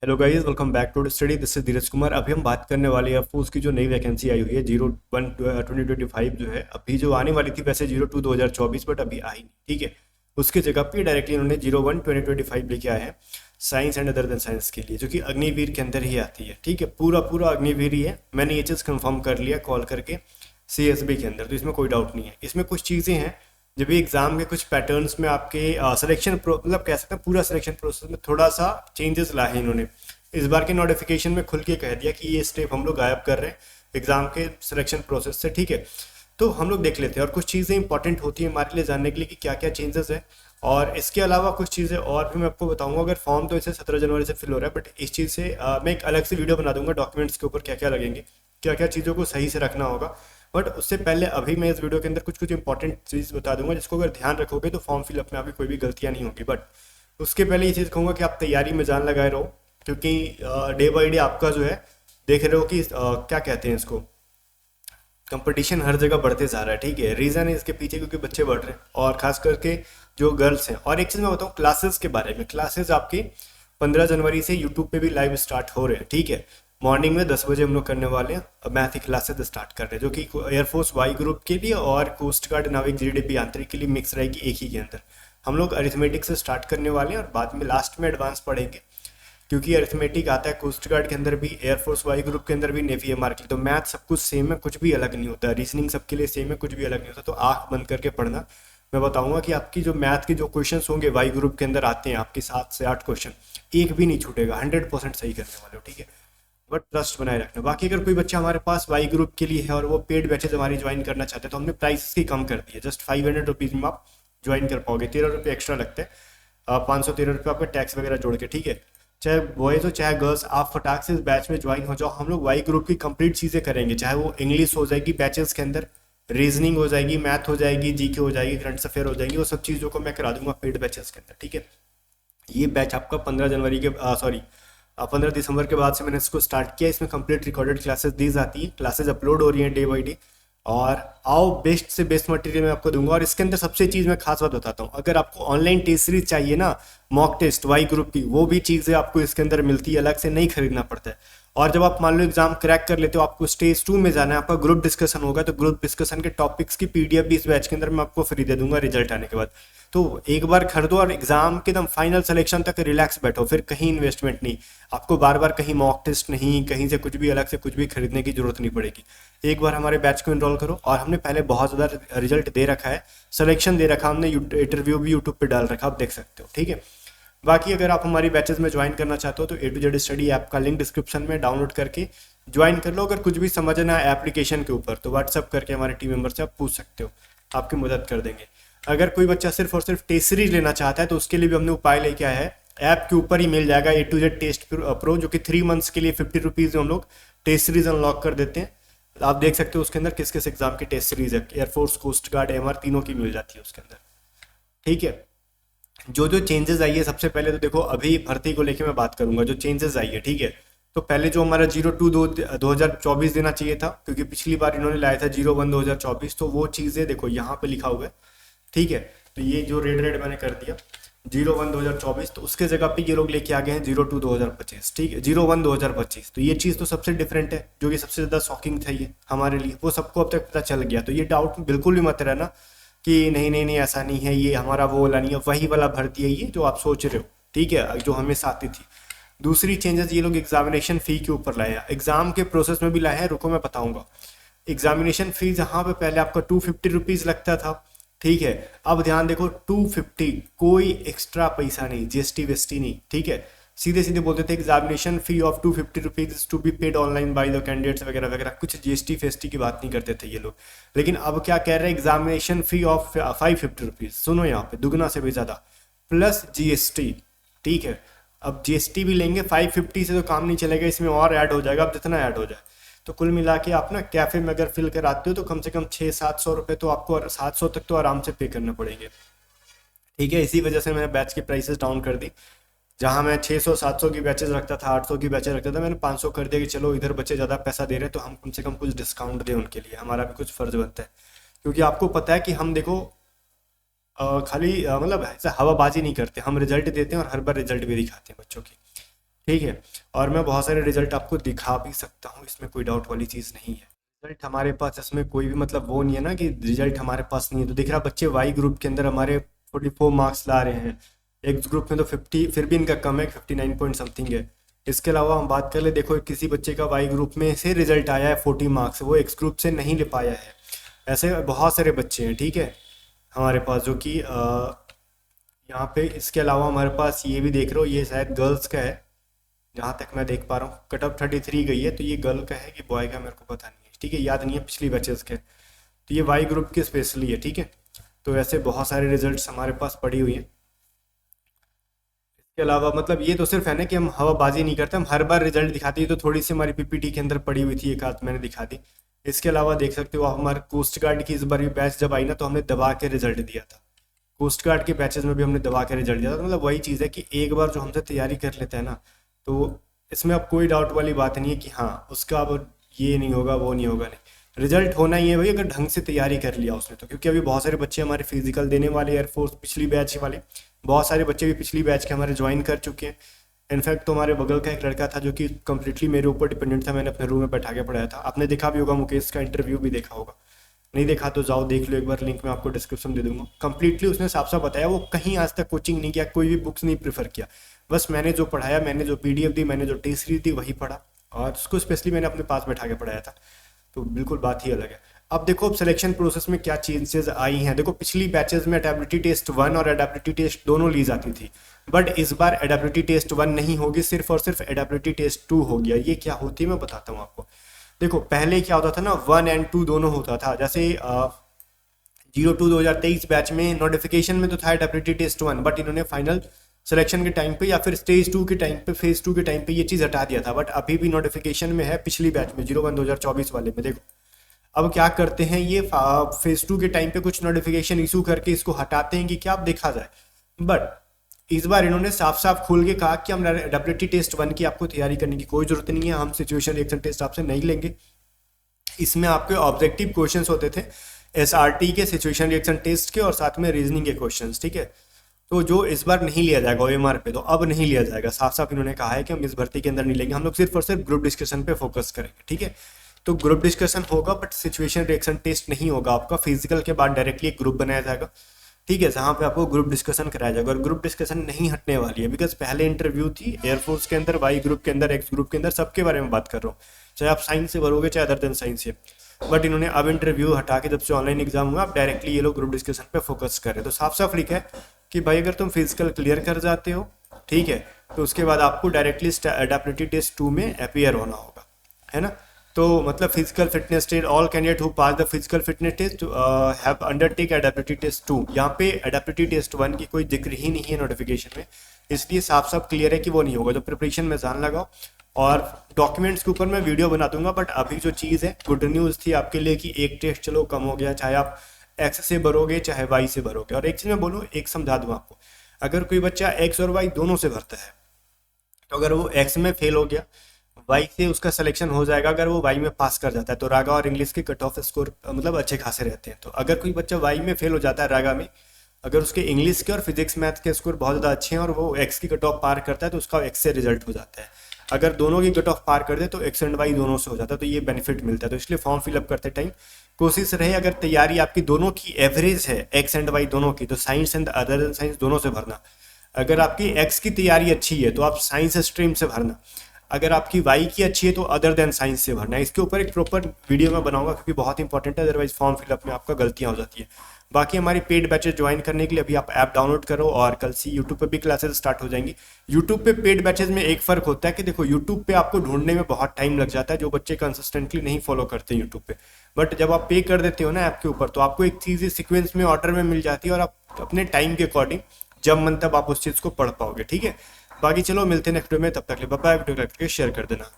Hello guys, welcome back to study. This is Dheeraj Kumar. अभी हम बात करने वाले हैं एयरफोर्स की जो नई वैकेंसी आई हुई है 01/2025 जो है अभी जो आने वाली थी, वैसे 02/2024, बट अभी आई नहीं। ठीक है, उसकी जगह पे डायरेक्टली उन्होंने 01/2025 लेके आए हैं science and other than science के लिए, जो कि अग्निवीर के अंदर ही आती है। ठीक है, पूरा पूरा अग्निवीर ही है। मैंने ये चीज़ कंफर्म कर लिया कॉल करके CSB के अंदर, तो इसमें कोई डाउट नहीं है। इसमें कुछ चीज़ें हैं जब भी एग्जाम के कुछ पैटर्न्स में आपके सिलेक्शन मतलब कह सकते हैं पूरा सिलेक्शन प्रोसेस में थोड़ा सा चेंजेस लाए हैं इन्होंने। इस बार के नोटिफिकेशन में खुल के कह दिया कि ये स्टेप हम लोग गायब कर रहे हैं एग्जाम के सिलेक्शन प्रोसेस से। ठीक है, तो हम लोग देख लेते हैं, और कुछ चीज़ें इंपॉर्टेंट होती हैं हमारे लिए जानने के लिए कि क्या क्या चेंजेस है। और इसके अलावा कुछ चीज़ें और भी मैं आपको बताऊंगा। अगर फॉर्म तो इसे 17 जनवरी से फिल हो रहा है, बट इस चीज़ से मैं एक अलग से वीडियो बना दूंगा डॉक्यूमेंट्स के ऊपर क्या क्या लगेंगे, क्या क्या चीज़ों को सही से रखना होगा। बट उससे पहले अभी मैं इस वीडियो के अंदर कुछ कुछ इंपॉर्टेंट चीज़ बता दूंगा, जिसको अगर ध्यान रखोगे तो फॉर्म फिलअप में आपकी कोई भी गलतियाँ नहीं होगी। बट उसके पहले ये चीज़ कहूँगा कि आप तैयारी में जान लगाए रहो, क्योंकि डे बाई डे आपका जो है देख रहे हो कि क्या कहते हैं इसको, कंपटीशन हर जगह बढ़ते जा रहा है। ठीक है, रीज़न है इसके पीछे क्योंकि बच्चे बढ़ रहे हैं, और खास करके जो गर्ल्स हैं। और एक चीज़ मैं बताऊँ क्लासेस के बारे में, क्लासेस आपकी 15 जनवरी से यूट्यूब पे भी लाइव स्टार्ट हो रहे हैं। ठीक है, मॉर्निंग में 10 बजे हम लोग करने वाले हैं। अब मैथ की क्लासेस स्टार्ट कर रहे हैं, जो कि एयरफोर्स वाई ग्रुप के लिए और कोस्ट गार्ड नाविक GDP आंतरिक के लिए मिक्स रहेगी एक ही के अंदर। हम लोग अरिथमेटिक से स्टार्ट करने वाले हैं और बाद में लास्ट में एडवांस पढ़ेंगे, क्योंकि अरिथमेटिक आता है कोस्ट गार्ड के अंदर भी, एयरफोर्स वाई ग्रुप के अंदर भी, नेवी एमआर के लिए। तो मैथ सब कुछ सेम है, कुछ भी अलग नहीं होता। रीजनिंग सबके लिए सेम है, कुछ भी अलग नहीं होता। तो आंख बंद करके पढ़ना। मैं बताऊंगा कि आपकी जो मैथ के जो क्वेश्चंस होंगे वाई ग्रुप के अंदर आते हैं, आपके 7 से 8 क्वेश्चन, एक भी नहीं छूटेगा। 100% सही करने वाले हो। ठीक है, बट ट्रस्ट बनाए रखना। बाकी अगर कोई बच्चा हमारे पास वाई ग्रुप के लिए है और वो पेड बैचेज हमारी ज्वाइन करना चाहते हैं, तो हमने प्राइस इसकी कम कर दी है। जस्ट 500 रुपीज़ में आप ज्वाइन कर पाओगे। 13 रुपये एक्स्ट्रा लगते हैं, 513 रुपये आपका टैक्स वगैरह जोड़ के। ठीक है, चाहे बॉयज़ हो चाहे गर्ल्स, आप फटाक से इस बैच में ज्वाइन हो जाओ। हम लोग वाई ग्रुप की कंप्लीट चीज़ें करेंगे, चाहे वो इंग्लिश हो जाएगी बैचेस के अंदर, रीजनिंग हो जाएगी, मैथ हो जाएगी, जीके हो जाएगी, करंट अफेयर हो जाएगी, वो सब चीज़ों को मैं करा दूंगा पेड बैचेस के अंदर। ठीक है, ये बैच आपका 15 जनवरी के 15 दिसंबर के बाद से मैंने इसको स्टार्ट किया। इसमें कंप्लीट रिकॉर्डेड क्लासेस दी जाती हैं, क्लासेस अपलोड हो रही हैं डे बाई डे। और आओ, बेस्ट से बेस्ट मटेरियल मैं आपको दूंगा। और इसके अंदर सबसे चीज़ मैं खास बात बताता हूँ, अगर आपको ऑनलाइन टेस्ट सीरीज चाहिए ना, मॉक टेस्ट वाई ग्रुप की, वो भी चीज़ें आपको इसके अंदर मिलती है, अलग से नहीं खरीदना पड़ता है। और जब आप मान लो एग्जाम क्रैक कर लेते हो, आपको स्टेज 2 में जाना है, आपका ग्रुप डिस्कशन होगा, तो ग्रुप डिस्कशन के टॉपिक्स की PDF भी इस बैच के अंदर मैं आपको फ्री दे दूंगा रिजल्ट आने के बाद। तो एक बार खरीदो और एग्जाम के एकदम फाइनल सिलेक्शन तक रिलैक्स बैठो, फिर कहीं इन्वेस्टमेंट नहीं। आपको बार बार कहीं मॉक टेस्ट नहीं, कहीं से कुछ भी अलग से कुछ भी खरीदने की जरूरत नहीं पड़ेगी। एक बार हमारे बैच को इनरोल करो। और हमने पहले बहुत ज़्यादा रिजल्ट दे रखा है, सिलेक्शन दे रखा हमने, इंटरव्यू भी यूट्यूब पे डाल रखा, आप देख सकते हो। ठीक है, बाकी अगर आप हमारी बैचेस में ज्वाइन करना चाहते हो तो A to Z study app का लिंक डिस्क्रिप्शन में डाउनलोड करके ज्वाइन कर लो। अगर कुछ भी समझना है एप्लीकेशन के ऊपर तो व्हाट्सअप करके हमारे टीम मेंबर से आप पूछ सकते हो, आपकी मदद कर देंगे। अगर कोई बच्चा सिर्फ और सिर्फ टेस्ट सीरीज लेना चाहता है तो उसके लिए भी हमने उपाय लेके आया है। ऐप के ऊपर ही मिल जाएगा A to Z test pro, जो कि 3 मंथ्स के लिए 50 रुपीज़ में हम लोग टेस्ट सीरीज अनलॉक कर देते हैं। आप देख सकते हो उसके अंदर किस किस एग्जाम की टेस्ट सीरीज है, एयरफोर्स, कोस्ट गार्ड, MR तीनों की मिल जाती है उसके अंदर। ठीक है, जो जो चेंजेस आई है, सबसे पहले तो देखो अभी भर्ती को लेके मैं बात करूंगा जो चेंजेस आई है। ठीक है, तो पहले जो हमारा 02/2024 देना चाहिए था, क्योंकि पिछली बार इन्होंने लाया था 01/2024, तो वो चीज़ें देखो यहाँ पे लिखा हुआ है। ठीक है, तो ये जो रेड रेड मैंने कर दिया 01/2024, तो उसके जगह पे ये लोग लेके आ गए हैं 02/2025। ठीक है, 01/2025, तो ये चीज़ तो सबसे डिफरेंट है, जो कि सबसे ज़्यादा शॉकिंग था ये हमारे लिए, वो सबको अब तक पता चल गया। तो ये डाउट बिल्कुल भी मत रहना कि नहीं नहीं नहीं ऐसा नहीं है, ये हमारा वो वाला नहीं है, वही वाला भर्ती है ये जो आप सोच रहे हो। ठीक है, जो हमेशा आती थी। दूसरी चेंजेस ये लोग एग्जामिनेशन फ़ी के ऊपर लाए हैं, एग्जाम के प्रोसेस में भी लाए हैं, रुको मैं बताऊंगा। एग्जामिनेशन फीस यहाँ पे पहले आपका 250 रुपीज़ लगता था। ठीक है, अब ध्यान देखो 250, कोई एक्स्ट्रा पैसा नहीं, GST वेस्टी नहीं। ठीक है, सीधे सीधे बोलते थे examination fee of 250 rupees to be paid online by the candidates वगैरह वगैरह, कुछ GST फेस्टी की बात नहीं करते थे ये लोग। लेकिन अब क्या कह रहे हैं, एग्जामिनेशन फी ऑफ 550 रुपीज़, सुनो यहाँ पे दुगना से भी ज़्यादा, प्लस GST। ठीक है, अब GST भी लेंगे, 550 से तो काम नहीं चलेगा, इसमें और ऐड हो जाएगा, अब जितना ऐड हो जाए। तो कुल मिला के आप ना कैफे में अगर फिल कराते हो तो कम से कम 600-700 रुपये तो आपको, 700 तक तो आराम से पे करने पड़ेंगे। ठीक है, इसी वजह से मैंने बैच की प्राइसेस डाउन कर दी। जहां मैं 600-700 की बैचेस रखता था, 800 की बैचेस रखता था, मैंने 500 कर दिया कि चलो इधर बच्चे ज़्यादा पैसा दे रहे हैं तो हम कम से कम कुछ डिस्काउंट दें उनके लिए, हमारा भी कुछ फ़र्ज बनता है। क्योंकि आपको पता है कि हम देखो खाली मतलब ऐसे हवाबाजी नहीं करते, हम रिजल्ट देते हैं और हर बार रिजल्ट भी दिखाते हैं बच्चों की। ठीक है। और मैं बहुत सारे रिजल्ट आपको दिखा भी सकता हूँ, इसमें कोई डाउट वाली चीज़ नहीं है। रिजल्ट हमारे पास इसमें कोई भी मतलब वो नहीं है ना कि रिजल्ट हमारे पास नहीं है। तो दिख रहा बच्चे वाई ग्रुप के अंदर हमारे 44 मार्क्स ला रहे हैं, एक्स ग्रुप में तो 50, फिर भी इनका कम है, 59 पॉइंट समथिंग है। इसके अलावा हम बात कर ले, देखो किसी बच्चे का वाई ग्रुप में से रिजल्ट आया है 40 मार्क्स, वो एक्स ग्रुप से नहीं ले पाया है। ऐसे बहुत सारे बच्चे हैं, ठीक है, हमारे पास जो कि यहाँ पे। इसके अलावा हमारे पास ये भी देख रहे हो, ये शायद गर्ल्स का है जहाँ तक मैं देख पा रहा हूँ। कट ऑफ 33 गई है, तो ये गर्ल का है कि बॉय का मेरे को पता नहीं है, ठीक है, याद नहीं है पिछली बैचेस के। तो ये वाई ग्रुप की स्पेशली है, ठीक है। तो ऐसे बहुत सारे रिजल्ट्स हमारे पास पड़ी हुई हैं। इसके अलावा मतलब ये तो सिर्फ है ना कि हम हवाबाजी नहीं करते, हम हर बार रिजल्ट दिखाते हैं। तो थोड़ी सी हमारी पीपीटी के अंदर पड़ी हुई थी, एक आध मैंने दिखा दी। इसके अलावा देख सकते हो आप, हमारे कोस्ट गार्ड की इस बार भी बैच जब आई ना, तो हमने दबा के रिजल्ट दिया था। कोस्ट गार्ड के बैचेस में भी हमने दबा के रिजल्ट दिया था। तो मतलब वही चीज़ है कि एक बार जो हमसे तैयारी कर लेते हैं ना, तो इसमें अब कोई डाउट वाली बात नहीं है कि हाँ उसका अब ये नहीं होगा वो नहीं होगा, नहीं, रिजल्ट होना ही है भाई, अगर ढंग से तैयारी कर लिया उसने तो। क्योंकि अभी बहुत सारे बच्चे हमारे फिजिकल देने वाले, एयरफोर्स पिछली बैच वाले, बहुत सारे बच्चे भी पिछली बैच के हमारे ज्वाइन कर चुके हैं। इनफैक्ट तो हमारे बगल का एक लड़का था जो कि कम्प्लीटली मेरे ऊपर डिपेंडेंट था, मैंने अपने रूम में बैठा के पढ़ाया था। आपने देखा भी होगा, मुकेश का इंटरव्यू भी देखा होगा, नहीं देखा तो जाओ देख लो एक बार, लिंक मैं आपको डिस्क्रिप्शन दे दूंगा। कंप्लीटली उसने साफ साफ बताया, वो कहीं आज तक कोचिंग नहीं किया, कोई भी बुक्स नहीं प्रेफर किया, बस मैंने जो पढ़ाया, मैंने जो पीडीएफ दी, मैंने जो टेस्ट सीरीज दी वही पढ़ा, और उसको स्पेशली मैंने अपने पास बैठा के पढ़ाया था। तो बिल्कुल बात ही अलग है। अब देखो अब सिलेक्शन प्रोसेस में क्या चेंजेस आई हैं। देखो पिछली बैचेस में एडेप्टिबिलिटी टेस्ट 1 और एडेप्टिबिलिटी टेस्ट दोनों ली जाती थी, बट इस बार एडेप्टिबिलिटी टेस्ट 1 नहीं होगी, सिर्फ और सिर्फ एडेप्टिबिलिटी टेस्ट 2 हो गया। ये क्या होती है मैं बताता हूँ आपको। देखो पहले क्या होता था ना, 1 एंड 2 दोनों होता था। जैसे 02/2023 बैच में नोटिफिकेशन में तो था एडेप्टिबिलिटी टेस्ट 1, बट इन्होंने फाइनल सिलेक्शन के टाइम पे या फिर स्टेज 2 के टाइम पे, फेज 2 के टाइम पे ये चीज़ हटा दिया था। बट अभी भी नोटिफिकेशन में है पिछली बैच में 01/2024 वाले में। देखो अब क्या करते हैं, ये फेज 2 के टाइम पे कुछ नोटिफिकेशन इशू करके इसको हटाते हैं कि क्या अब देखा जाए। बट इस बार इन्होंने साफ साफ खोल के कहा कि हम एडेप्टिबिलिटी टेस्ट 1 की आपको तैयारी करने की कोई जरूरत नहीं है, हम सिचुएशन रिएक्शन टेस्ट आपसे नहीं लेंगे। इसमें आपके ऑब्जेक्टिव क्वेश्चंस होते थे एसआरटी के, सिचुएशन रिएक्शन टेस्ट के, और साथ में रीजनिंग के क्वेश्चंस, ठीक है। तो जो इस बार नहीं लिया जाएगा ओएमआर पे, तो अब नहीं लिया जाएगा, साफ साफ इन्होंने कहा है कि हम इस भर्ती के अंदर नहीं लेंगे, हम लोग सिर्फ और सिर्फ ग्रुप डिस्कशन पे फोकस करेंगे, ठीक है। तो ग्रुप डिस्कशन होगा, बट सिचुएशन रिएक्शन टेस्ट नहीं होगा आपका। फिजिकल के बाद डायरेक्टली एक ग्रुप बनाया जाएगा, ठीक है, जहाँ पे आपको ग्रुप डिस्कशन कराया जाएगा। और ग्रुप डिस्कशन नहीं हटने वाली है, बिकॉज पहले इंटरव्यू थी एयरफोर्स के अंदर, वाई ग्रुप के अंदर, एक्स ग्रुप के अंदर, सबके बारे में बात कर रहा हूँ, चाहे आप साइंस से भरोगे चाहे अदर देन साइंस से। बट इन्होंने अब इंटरव्यू हटा के, जब से ऑनलाइन एग्जाम हुआ, अब डायरेक्टली ये लोग ग्रुप डिस्कशन पे फोकस कर रहे हैं। तो साफ साफ लिखा है कि भाई अगर तुम फिजिकल क्लियर कर जाते हो, ठीक है, तो उसके बाद आपको डायरेक्टली एडेप्टिबिलिटी टेस्ट 2 में अपीयर होना होगा, है ना। तो मतलब physical fitness test, all candidate who pass the physical fitness test have undertake adaptability test 2। यहाँ पे एडेप्टिबिलिटी टेस्ट 1 की कोई जिक्र ही नहीं है नोटिफिकेशन में, इसलिए साफ साफ क्लियर है कि वो नहीं होगा। तो प्रिपरेशन में ध्यान लगाओ, और डॉक्यूमेंट्स के ऊपर मैं वीडियो बना दूंगा। बट अभी जो चीज़ है, गुड न्यूज़ थी आपके लिए कि एक टेस्ट चलो कम हो गया, चाहे आप एक्स से भरोगे चाहे वाई से भरोगे। और एक चीज़ मैं बोलूँ, एक समझा दूँ आपको, अगर कोई बच्चा एक्स और वाई दोनों से भरता है, तो अगर वो एक्स में फेल हो गया, वाई से उसका सिलेक्शन हो जाएगा। अगर वो वाई में पास कर जाता है तो रागा और इंग्लिश के कट ऑफ स्कोर मतलब अच्छे खासे रहते हैं। तो अगर कोई बच्चा वाई में फेल हो जाता है रागा में, अगर उसके इंग्लिश के और फिजिक्स मैथ के स्कोर बहुत ज़्यादा अच्छे हैं और वो एक्स की कट ऑफ पार करता है, तो उसका एक्स से रिजल्ट हो जाता है। अगर दोनों की कट ऑफ पार कर दे तो एक्स एंड वाई दोनों से हो जाता है, तो ये बेनिफिट मिलता है। तो इसलिए फॉर्म फिलअप करते टाइम कोशिश रहे, अगर तैयारी आपकी दोनों की एवरेज है, एक्स एंड वाई दोनों की, तो science and other than science दोनों से भरना। अगर आपकी एक्स की तैयारी अच्छी है तो आप साइंस स्ट्रीम से भरना, अगर आपकी वाई की अच्छी है तो अदर देन साइंस से भरना है। इसके ऊपर एक प्रॉपर वीडियो मैं बनाऊंगा, क्योंकि बहुत इंपॉर्टेंट है, अदरवाइज फॉर्म फिलअप में आपका गलतियां हो जाती है। बाकी हमारी पेड बैचेस ज्वाइन करने के लिए अभी आप ऐप डाउनलोड करो, और कल से यूट्यूब पे भी क्लासेस स्टार्ट हो जाएंगी। यूट्यूब पे पेड बैचेस में एक फ़र्क होता है कि देखो, यूट्यूब पे आपको ढूंढने में बहुत टाइम लग जाता है, जो बच्चे कंसिस्टेंटली नहीं फॉलो करते यूट्यूब पे। बट जब आप पे कर देते हो ना ऐप के ऊपर, तो आपको एक चीज़ सिक्वेंस में ऑर्डर में मिल जाती है, और आप अपने टाइम के अकॉर्डिंग जब मन तब आप उस चीज़ को पढ़ पाओगे, ठीक है। बाकी चलो मिलते हैं नेक्स्ट वीडियो में, तब तक के लिए बाय बाय। वीडियो शेयर कर देना।